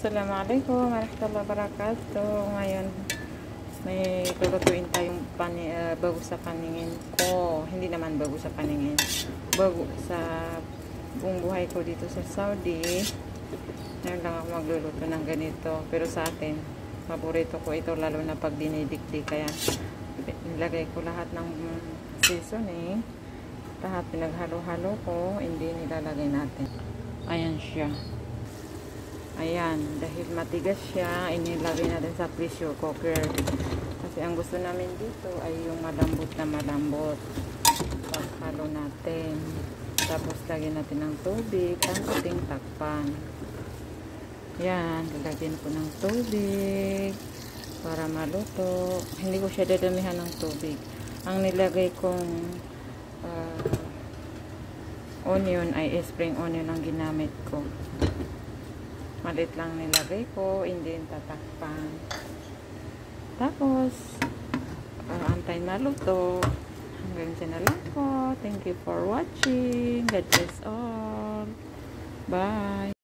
Assalamualaikum warahmatullahi wabarakatuh. Ngayon, may lulutuin tayong bago sa paningin ko. Hindi naman bago sa paningin. Bago sa buong buhay ko dito sa Saudi. Ngayon lang ako magluluto ng ganito. Pero sa atin, paborito ko ito lalo na pag dinidikdik. Kaya, nilagay ko lahat ng seasoning. Lahat pinaghalo-halo ko. Hindi nilalagay natin. Ayan siya. Ayan, dahil matigas siya, inilagay natin sa pressure cooker. Kasi ang gusto namin dito ay yung malambot na malambot. Paghalo natin. Tapos lagyan natin ng tubig, ang ating takpan. Yan, lalagyan ko ng tubig para maluto. Hindi ko siya dadamihan ng tubig. Ang nilagay kong onion ay spring onion ang ginamit ko. Malit lang nilagay ko, hindi yung tatakpan. Tapos, antayin maluto. Hanggang dyan na lang po. Thank you for watching. God bless all. Bye.